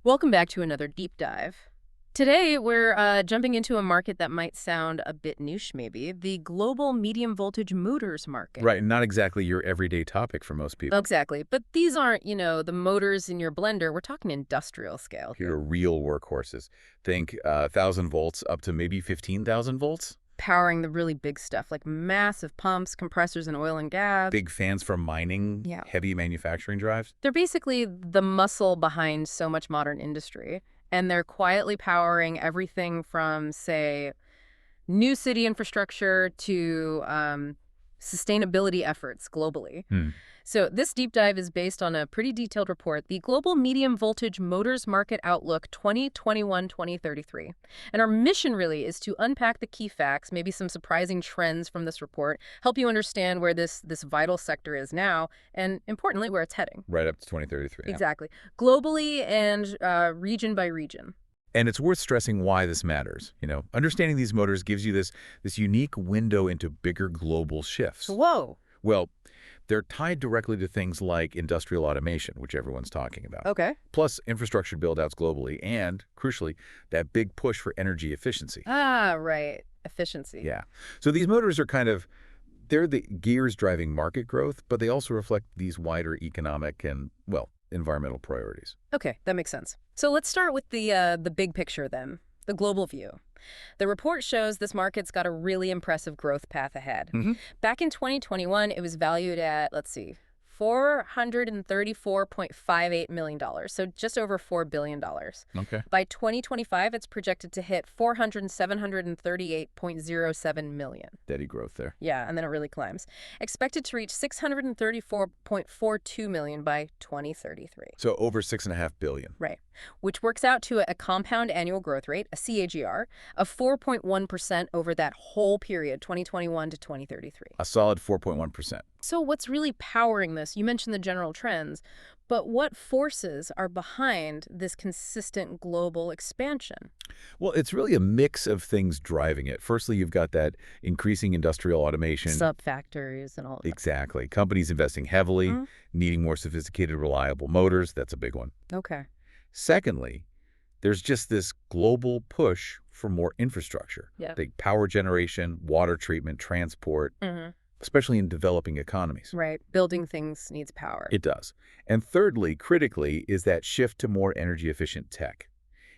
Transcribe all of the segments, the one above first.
Welcome back to another deep dive. Today, we're jumping into a market that might sound a bit niche, maybe the global medium voltage motors market. Right, not exactly your everyday topic for most people. Exactly. But these aren't, the motors in your blender. We're talking industrial scale Here are here, real workhorses. Think 1,000 volts up to maybe 15,000 volts. powering the really big stuff like massive pumps, compressors, and oil and gas. Big fans for mining, Yeah. heavy manufacturing drives. They're basically the muscle behind so much modern industry. And they're quietly powering everything from, say, new city infrastructure to sustainability efforts globally. Hmm. So this deep dive is based on a pretty detailed report, the Global Medium Voltage Motors Market Outlook 2021-2033. And our mission really is to unpack the key facts, maybe some surprising trends from this report, help you understand where this vital sector is now, and importantly, where it's heading. Right up to 2033. Yeah. Exactly. Globally and region by region. And it's worth stressing why this matters. Understanding these motors gives you this unique window into bigger global shifts. Whoa. Well, they're tied directly to things like industrial automation, which everyone's talking about. Okay. Plus infrastructure build-outs globally and, crucially, that big push for energy efficiency. Ah, right. Efficiency. Yeah. So these motors are they're the gears driving market growth, but they also reflect these wider economic and, well, environmental priorities. Okay, that makes sense. So let's start with the big picture then, the global view. The report shows this market's got a really impressive growth path ahead. Mm-hmm. Back in 2021, it was valued at, let's see, $434.58 million, so just over $4 billion. Okay. By 2025, it's projected to hit $738.07 million. Steady growth there. Yeah, and then it really climbs. Expected to reach $634.42 million by 2033. So over $6.5 billion. Right, which works out to a compound annual growth rate, a CAGR, of 4.1% over that whole period, 2021 to 2033. A solid 4.1%. So what's really powering this? You mentioned the general trends, but what forces are behind this consistent global expansion? Well, it's really a mix of things driving it. Firstly, you've got that increasing industrial automation. Sub-factories and all of that. Exactly. Companies investing heavily, needing more sophisticated, reliable motors. That's a big one. Okay. Secondly, there's just this global push for more infrastructure. Yeah. Big power generation, water treatment, transport, especially in developing economies. Right. Building things needs power. It does. And thirdly, critically, is that shift to more energy-efficient tech.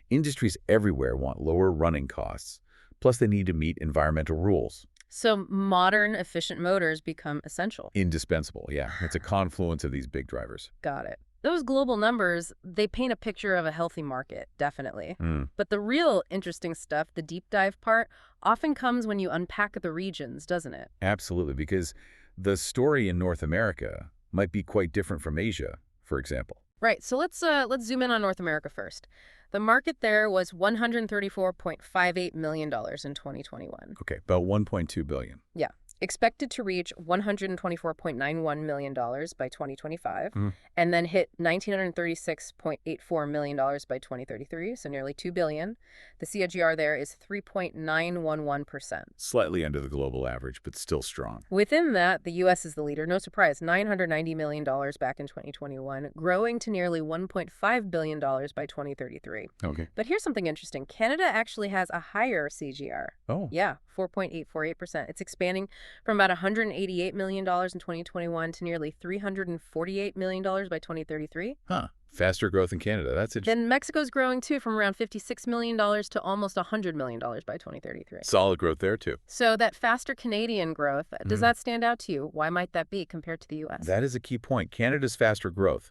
Industries everywhere want lower running costs, plus they need to meet environmental rules. So modern, efficient motors become essential. Indispensable, yeah. It's a confluence of these big drivers. Got it. Those global numbers, they paint a picture of a healthy market, definitely. But the real interesting stuff, the deep dive part, often comes when you unpack the regions, doesn't it? Absolutely, because the story in North America might be quite different from Asia, for example. Right. So let's zoom in on North America first. The market there was $134.58 million in 2021. Okay, about $1.2 billion. Yeah. Expected to reach $124.91 million by 2025, and then hit $1,936.84 million by 2033, so nearly $2 billion. The CAGR there is 3.911%. Slightly under the global average, but still strong. Within that, the U.S. is the leader. No surprise, $990 million back in 2021, growing to nearly $1.5 billion by 2033. Okay. But here's something interesting. Canada actually has a higher CAGR. Oh. Yeah, 4.848%. It's expanding from about $188 million in 2021 to nearly $348 million by 2033. Huh. Faster growth in Canada. That's interesting. Then Mexico's growing, too, from around $56 million to almost $100 million by 2033. Solid growth there, too. So that faster Canadian growth, does that stand out to you? Why might that be compared to the U.S.? That is a key point. Canada's faster growth.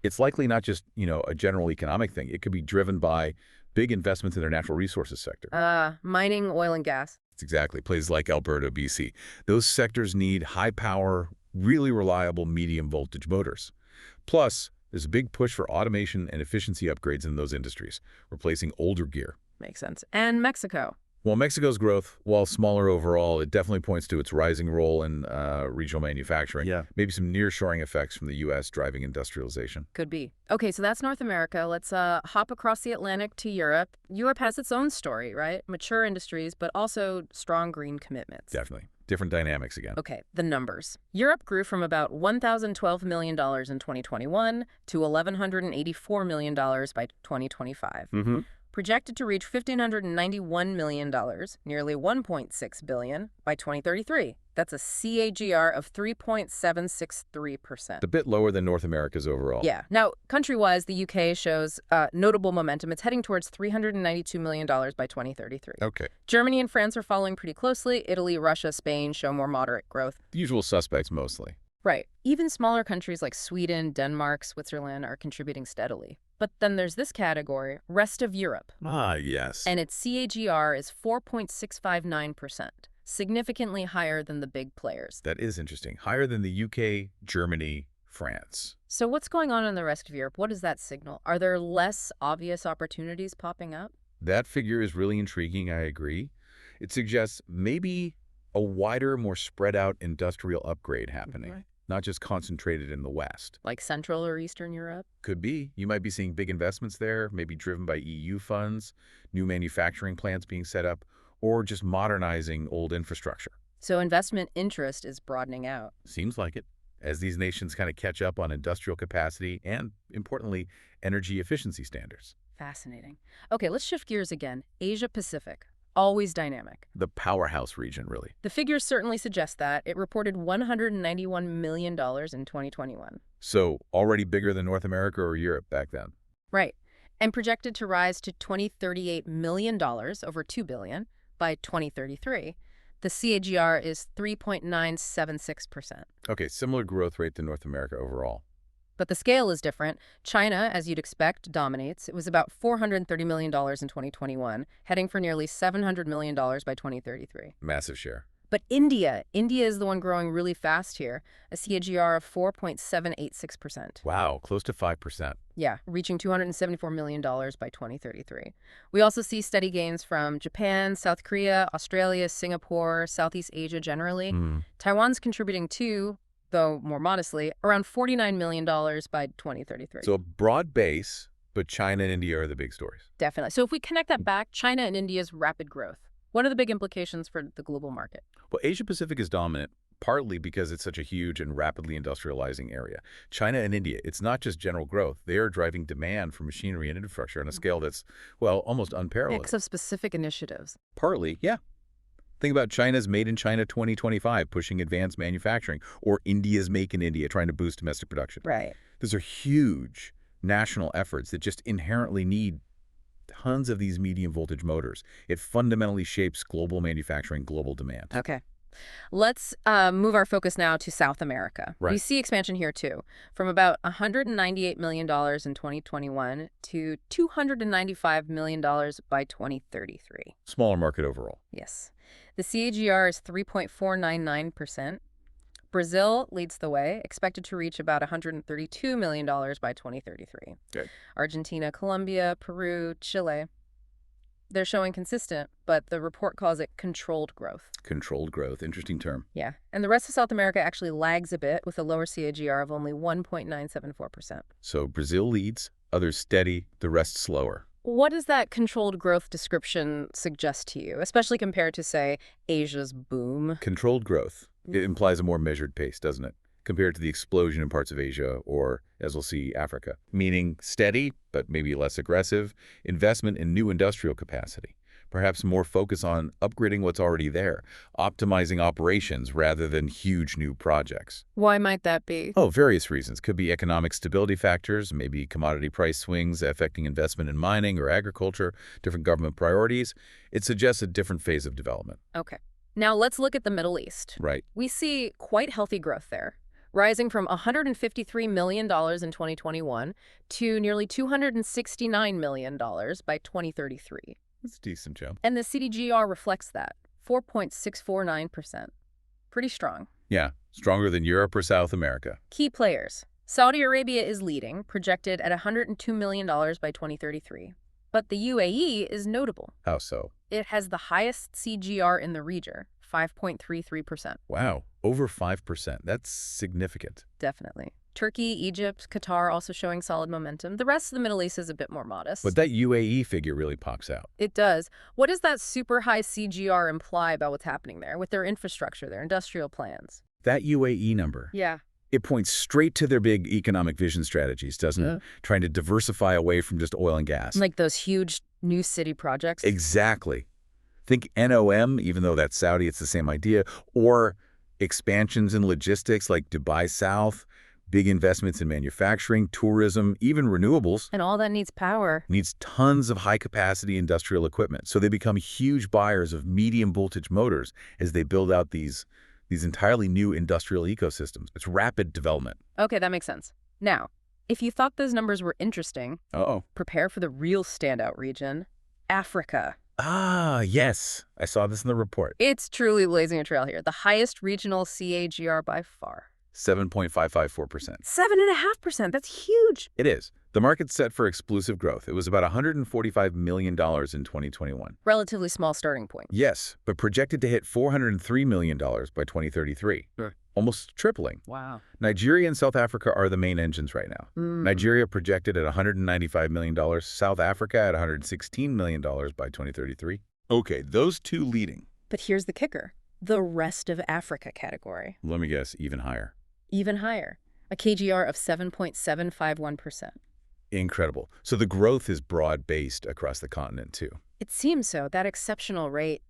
It's likely not just, a general economic thing. It could be driven by big investments in their natural resources sector. Mining, oil, and gas. Exactly. Places like Alberta, BC. Those sectors need high-power, really reliable medium voltage motors. Plus, there's a big push for automation and efficiency upgrades in those industries, replacing older gear. Makes sense. And Mexico. Well, Mexico's growth, while smaller overall, it definitely points to its rising role in regional manufacturing. Yeah. Maybe some nearshoring effects from the U.S. driving industrialization. Could be. Okay, so that's North America. Let's hop across the Atlantic to Europe. Europe has its own story, right? Mature industries, but also strong green commitments. Definitely. different dynamics again. Okay, the numbers. Europe grew from about $1,012 million in 2021 to $1,184 million by 2025. Mm-hmm. Projected to reach $1,591 million, nearly $1.6 billion, by 2033. That's a CAGR of 3.763%. A bit lower than North America's overall. Yeah. Now, country-wise, the UK shows notable momentum. It's heading towards $392 million by 2033. Okay. Germany and France are following pretty closely. Italy, Russia, Spain show more moderate growth. The usual suspects mostly. Right. Even smaller countries like Sweden, Denmark, Switzerland are contributing steadily. But then there's this category, rest of Europe. Ah, yes. And its CAGR is 4.659%, significantly higher than the big players. That is interesting. Higher than the UK, Germany, France. So what's going on in the rest of Europe? What does that signal? Are there less obvious opportunities popping up? That figure is really intriguing, I agree. It suggests maybe a wider, more spread out industrial upgrade happening. Right. Not just concentrated in the West. Like Central or Eastern Europe? Could be. You might be seeing big investments there, maybe driven by EU funds, new manufacturing plants being set up, or just modernizing old infrastructure. So investment interest is broadening out. Seems like it. As these nations kind of catch up on industrial capacity and, importantly, energy efficiency standards. Fascinating. Okay, let's shift gears again. Asia Pacific. Always dynamic. The powerhouse region, really. The figures certainly suggest that. It reported $191 million in 2021. So already bigger than North America or Europe back then. Right. And projected to rise to $2038 million, over $2 billion, by 2033. The CAGR is 3.976%. Okay, similar growth rate to North America overall. But the scale is different. China, as you'd expect, dominates. It was about $430 million in 2021, heading for nearly $700 million by 2033. Massive share. But India is the one growing really fast here, a CAGR of 4.786%. Wow, close to 5%. Yeah, reaching $274 million by 2033. We also see steady gains from Japan, South Korea, Australia, Singapore, Southeast Asia generally. Taiwan's contributing too, though more modestly, around $49 million by 2033. So a broad base, but China and India are the big stories. Definitely. So if we connect that back, China and India's rapid growth, what are the big implications for the global market? Well, Asia-Pacific is dominant, partly because it's such a huge and rapidly industrializing area. China and India, it's not just general growth. They are driving demand for machinery and infrastructure on a scale that's, well, almost unparalleled. Mix of specific initiatives. Partly, yeah. Think about China's Made in China 2025, pushing advanced manufacturing, or India's Make in India, trying to boost domestic production. Right. Those are huge national efforts that just inherently need tons of these medium voltage motors. It fundamentally shapes global manufacturing, global demand. Okay. Let's move our focus now to South America. Right. We see expansion here too, from about $198 million in 2021 to $295 million by 2033. Smaller market overall. Yes. The CAGR is 3.499%. Brazil leads the way, expected to reach about $132 million by 2033. Good. Argentina, Colombia, Peru, Chile. They're showing consistent, but the report calls it controlled growth. Controlled growth. Interesting term. Yeah. And the rest of South America actually lags a bit with a lower CAGR of only 1.974%. So Brazil leads, others steady, the rest slower. What does that controlled growth description suggest to you, especially compared to, say, Asia's boom? Controlled growth. It implies a more measured pace, doesn't it? Compared to the explosion in parts of Asia or, as we'll see, Africa. Meaning steady, but maybe less aggressive, investment in new industrial capacity. Perhaps more focus on upgrading what's already there, optimizing operations rather than huge new projects. Why might that be? Oh, various reasons. Could be economic stability factors, maybe commodity price swings affecting investment in mining or agriculture, different government priorities. It suggests a different phase of development. Okay. Now let's look at the Middle East. Right. We see quite healthy growth there, rising from $153 million in 2021 to nearly $269 million by 2033. That's a decent jump. And the CDGR reflects that, 4.649%. Pretty strong. Yeah, stronger than Europe or South America. Key players. Saudi Arabia is leading, projected at $102 million by 2033. But the UAE is notable. How so? It has the highest CGR in the region, 5.33%. Wow, over 5%. That's significant. Definitely. Turkey, Egypt, Qatar also showing solid momentum. The rest of the Middle East is a bit more But modest. that UAE figure really pops out. It does. What does that super high CGR imply about what's happening there with their infrastructure, their industrial plans? That UAE number, Yeah. it points straight to their big economic vision strategies, doesn't it? Trying to diversify away from just oil and gas. Like those huge new city projects? Exactly. Think NOM, even though that's Saudi, it's the same idea, or expansions in logistics like Dubai South, big investments in manufacturing, tourism, even renewables. And all that needs power. Needs tons of high-capacity industrial equipment. So they become huge buyers of medium-voltage motors as they build out these entirely new industrial ecosystems. It's rapid development. Okay, that makes sense. Now, if you thought those numbers were interesting, Uh-oh. prepare for the real standout region, Africa. Ah, yes. I saw this in the report. It's truly blazing a trail here. The highest regional CAGR by far. 7.554%. 7.5%. That's huge. It is. The market's set for explosive growth. It was about $145 million in 2021. Relatively small starting point. Yes, but projected to hit $403 million by 2033. Sure. Almost tripling. Wow. Nigeria and South Africa are the main engines right now. Nigeria projected at $195 million, South Africa at $116 million by 2033. Okay, those two leading. But here's the kicker. The rest of Africa category. Let me guess, even higher. Even higher. A KGR of 7.751%. Incredible. So the growth is broad-based across the continent, too. It seems so. That exceptional rate.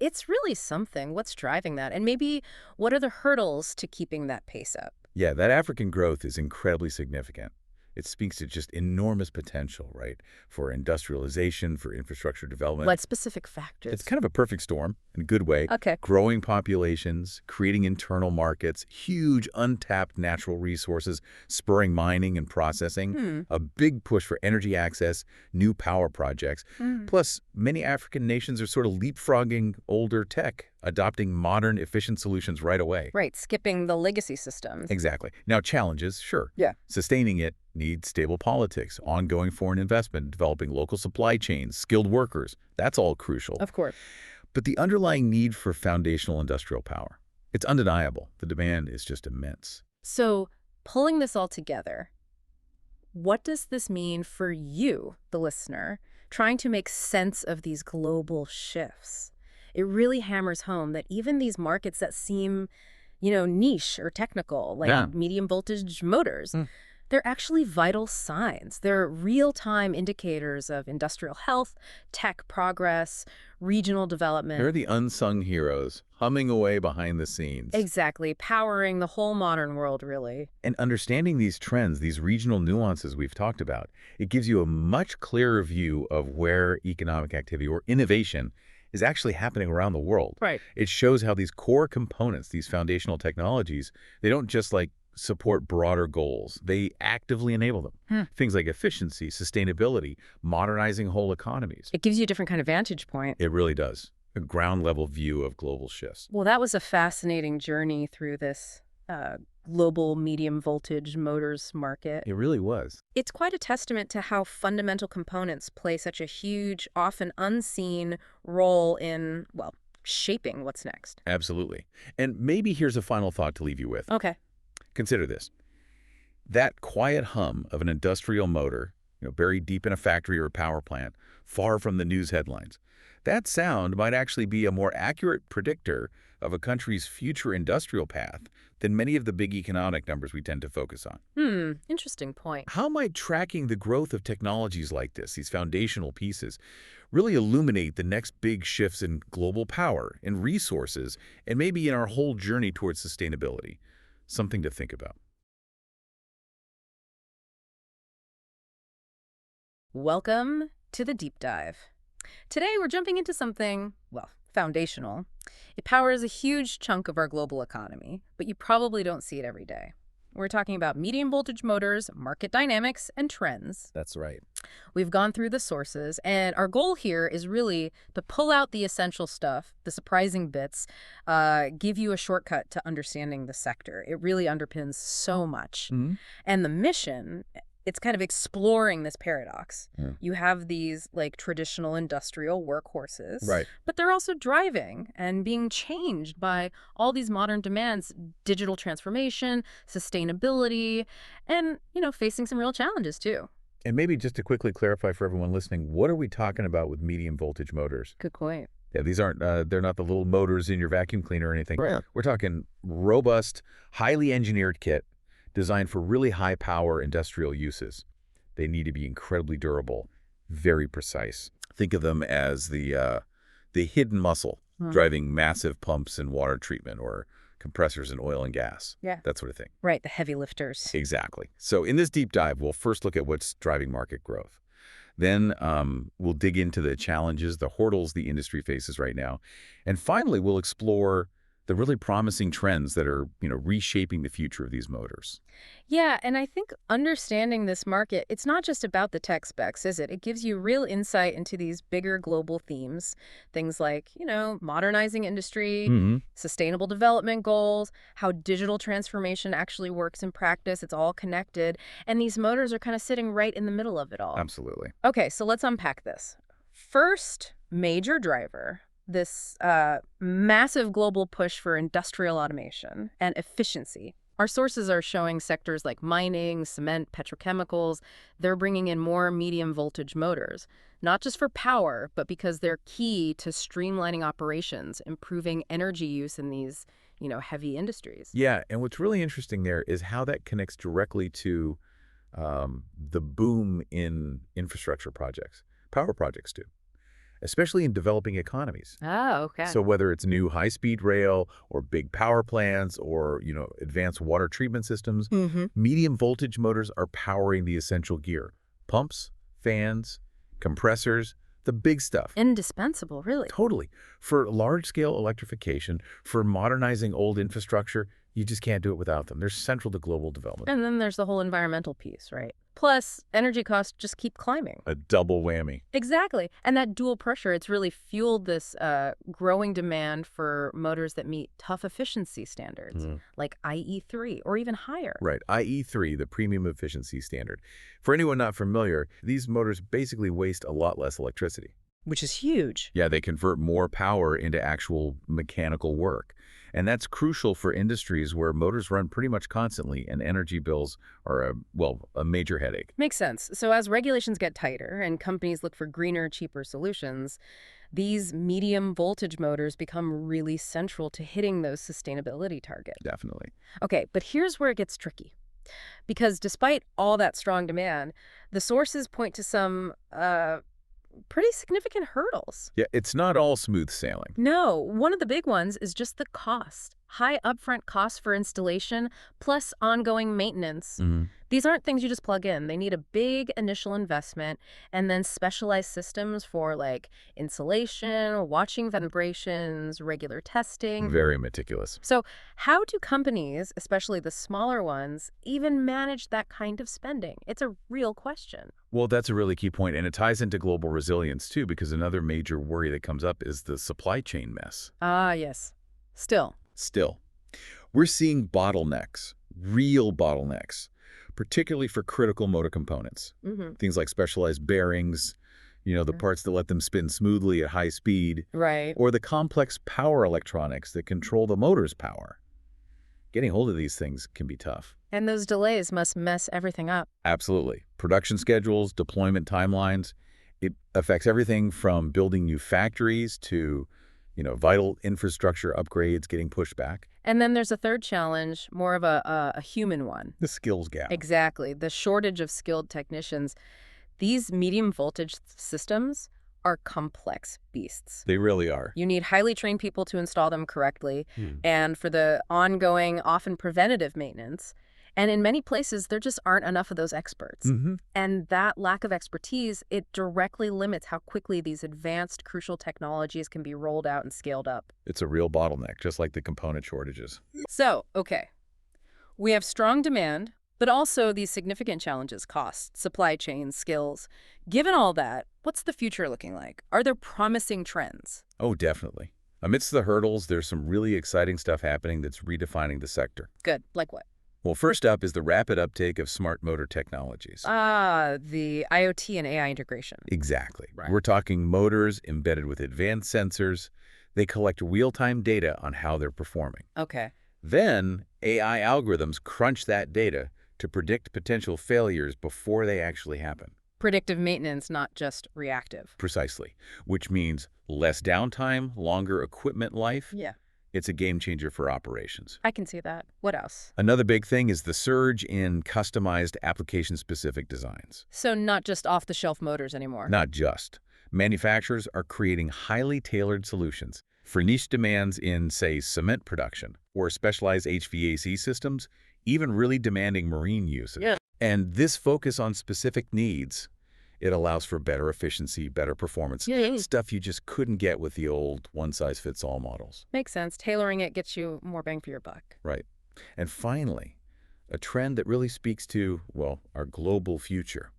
It's really something. What's driving that? And maybe what are the hurdles to keeping that pace up? Yeah, that African growth is incredibly significant. It speaks to just enormous potential, right, for industrialization, for infrastructure development. What specific factors? It's kind of a perfect storm in a good way. Okay. Growing populations, creating internal markets, huge untapped natural resources, spurring mining and processing, a big push for energy access, new power projects. Plus, many African nations are sort of leapfrogging older tech, adopting modern, efficient solutions right away. Right, skipping the legacy systems. Exactly. Now, challenges, sure. Yeah. Sustaining it needs stable politics, ongoing foreign investment, developing local supply chains, skilled workers. That's all crucial. Of course. But the underlying need for foundational industrial power, it's undeniable. The demand is just immense. So, pulling this all together, what does this mean for you, the listener, trying to make sense of these global shifts? It really hammers home that even these markets that seem, niche or technical, like medium voltage motors, they're actually vital signs. They're real-time indicators of industrial health, tech progress, regional development. They're the unsung heroes, humming away behind the scenes. Exactly, powering the whole modern world, really. And understanding these trends, these regional nuances we've talked about, it gives you a much clearer view of where economic activity or innovation is actually happening around the world. Right. It shows how these core components, these foundational technologies, they don't just support broader goals. They actively enable them. Things like efficiency, sustainability, modernizing whole economies. It gives you a different kind of vantage point. It really does. A ground-level view of global shifts. Well, that was a fascinating journey through this global medium voltage motors market. It really was. It's quite a testament to how fundamental components play such a huge, often unseen role in, shaping what's next. Absolutely. And maybe here's a final thought to leave you with. Okay. Consider this. That quiet hum of an industrial motor, buried deep in a factory or a power plant, far from the news headlines, that sound might actually be a more accurate predictor of a country's future industrial path than many of the big economic numbers we tend to focus on. Interesting point. How might tracking the growth of technologies like this, these foundational pieces, really illuminate the next big shifts in global power, in resources, and maybe in our whole journey towards sustainability? Something to think about. Welcome to the deep dive. Today we're jumping into something, foundational. It powers a huge chunk of our global economy, but you probably don't see it every day. We're talking about medium voltage motors, market dynamics, and trends. That's right. We've gone through the sources, and our goal here is really to pull out the essential stuff, the surprising bits, give you a shortcut to understanding the sector. It really underpins so much. And the mission, it's kind of exploring this paradox. Yeah. You have these like traditional industrial workhorses, Right. but they're also driving and being changed by all these modern demands, digital transformation, sustainability, and, facing some real challenges too. And maybe just to quickly clarify for everyone listening, what are we talking about with medium voltage motors? Good point. Yeah, these aren't, they're not the little motors in your vacuum cleaner or anything. Right. We're talking robust, highly engineered kit designed for really high power industrial uses. They need to be incredibly durable, very precise. Think of them as the hidden muscle driving massive pumps in water treatment or compressors in oil and gas. Yeah. That sort of thing. Right, the heavy lifters. Exactly. So in this deep dive, we'll first look at what's driving market growth. Then we'll dig into the challenges, the hurdles the industry faces right now. And finally, we'll explore the really promising trends that are, reshaping the future of these motors. Yeah, and I think understanding this market, it's not just about the tech specs, is it? It gives you real insight into these bigger global themes. Things like, modernizing industry, Mm-hmm. sustainable development goals, how digital transformation actually works in practice. It's all connected. And these motors are kind of sitting right in the middle of it all. Absolutely. Okay, so let's unpack this. First major driver, this massive global push for industrial automation and efficiency. Our sources are showing sectors like mining, cement, petrochemicals, they're bringing in more medium voltage motors, not just for power, but because they're key to streamlining operations, improving energy use in these, heavy industries. Yeah, and what's really interesting there is how that connects directly to the boom in infrastructure projects, power projects too, especially in developing economies. Oh, okay. So whether it's new high-speed rail or big power plants or, advanced water treatment systems, medium voltage motors are powering the essential gear. Pumps, fans, compressors, the big stuff. Indispensable, really. Totally. For large-scale electrification, for modernizing old infrastructure, you just can't do it without them. They're central to global development. And then there's the whole environmental piece, right? Plus, energy costs just keep climbing. A double whammy. Exactly. And that dual pressure, it's really fueled this growing demand for motors that meet tough efficiency standards, like IE3 or even higher. Right. IE3, the premium efficiency standard. For anyone not familiar, these motors basically waste a lot less electricity. Which is huge. Yeah, they convert more power into actual mechanical work. And that's crucial for industries where motors run pretty much constantly and energy bills are, a major headache. Makes sense. So as regulations get tighter and companies look for greener, cheaper solutions, these medium voltage motors become really central to hitting those sustainability targets. Definitely. Okay, but here's where it gets tricky. Because despite all that strong demand, the sources point to some pretty significant hurdles. Yeah, it's not all smooth sailing. No, one of the big ones is just the cost. High upfront costs for installation, plus ongoing maintenance. These aren't things you just plug in. They need a big initial investment and then specialized systems for like insulation, watching vibrations, regular testing. Very meticulous. So how do companies, especially the smaller ones, even manage that kind of spending? It's a real question. Well, that's a really key point, and it ties into global resilience too, because another major worry that comes up is the supply chain mess. Ah, yes. Still. We're seeing bottlenecks, real bottlenecks, particularly for critical motor components. Things like specialized bearings, the parts that let them spin smoothly at high speed, Right. or the complex power electronics that control the motor's power. Getting hold of these things can be tough. And those delays must mess everything up. Absolutely. Production schedules, deployment timelines, it affects everything from building new factories to, vital infrastructure upgrades getting pushed back. And then there's a third challenge, more of a human one. The skills gap. Exactly. The shortage of skilled technicians. These medium voltage systems are complex beasts. They really are. You need highly trained people to install them correctly, and for the ongoing, often preventative maintenance. And in many places, there just aren't enough of those experts. And that lack of expertise, it directly limits how quickly these advanced, crucial technologies can be rolled out and scaled up. It's a real bottleneck, just like the component shortages. So, okay, we have strong demand, but also these significant challenges: cost, supply chain, skills. Given all that, what's the future looking like? Are there promising trends? Oh, definitely. Amidst the hurdles, there's some really exciting stuff happening that's redefining the sector. Good. Like what? Well, first up is the rapid uptake of smart motor technologies. Ah, the IoT and AI integration. Exactly. Right. We're talking motors embedded with advanced sensors. They collect real-time data on how they're performing. Okay. Then, AI algorithms crunch that data to predict potential failures before they actually happen. Predictive maintenance, not just reactive. Precisely. Which means less downtime, longer equipment life. Yeah. It's a game changer for operations. I can see that. What else? Another big thing is the surge in customized application-specific designs. So not just off-the-shelf motors anymore. Not just. Manufacturers are creating highly tailored solutions for niche demands in, say, cement production or specialized HVAC systems, even really demanding marine uses. Yeah. And this focus on specific needs, it allows for better efficiency, better performance, stuff you just couldn't get with the old one-size-fits-all models. Makes sense. Tailoring it gets you more bang for your buck. Right. And finally, a trend that really speaks to, well, our global future.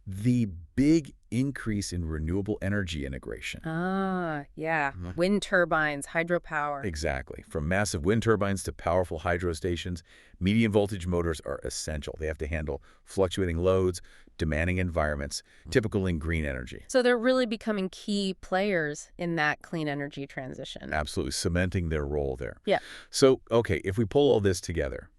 The big increase in renewable energy integration. Ah, yeah. Wind turbines, hydropower. Exactly. From massive wind turbines to powerful hydro stations, medium voltage motors are essential. They have to handle fluctuating loads, demanding environments, typical in green energy. So they're really becoming key players in that clean energy transition. Absolutely cementing their role there. Yeah. So, okay, if we pull all this together,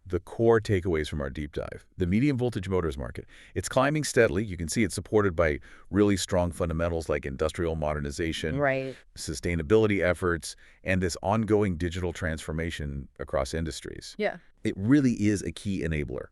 the core takeaways from our deep dive. The medium voltage motors market, it's climbing steadily. You can see it's supported by really strong fundamentals like industrial modernization, Right. sustainability efforts, and this ongoing digital transformation across industries. Yeah. It really is a key enabler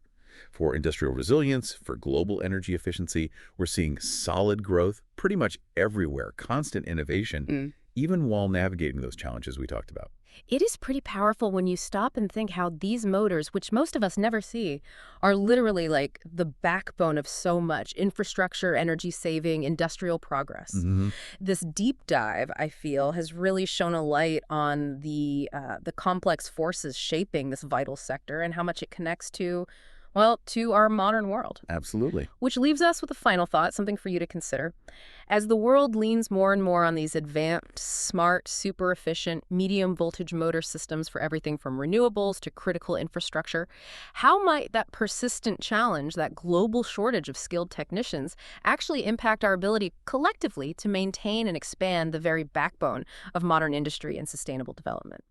for industrial resilience, for global energy efficiency. We're seeing solid growth pretty much everywhere, constant innovation, even while navigating those challenges we talked about. It is pretty powerful when you stop and think how these motors, which most of us never see, are literally like the backbone of so much infrastructure, energy saving, industrial progress. This deep dive, I feel, has really shone a light on the complex forces shaping this vital sector and how much it connects to, well, to our modern world. Absolutely. Which leaves us with a final thought, something for you to consider. As the world leans more and more on these advanced, smart, super efficient, medium voltage motor systems for everything from renewables to critical infrastructure, how might that persistent challenge, that global shortage of skilled technicians, actually impact our ability collectively to maintain and expand the very backbone of modern industry and sustainable development?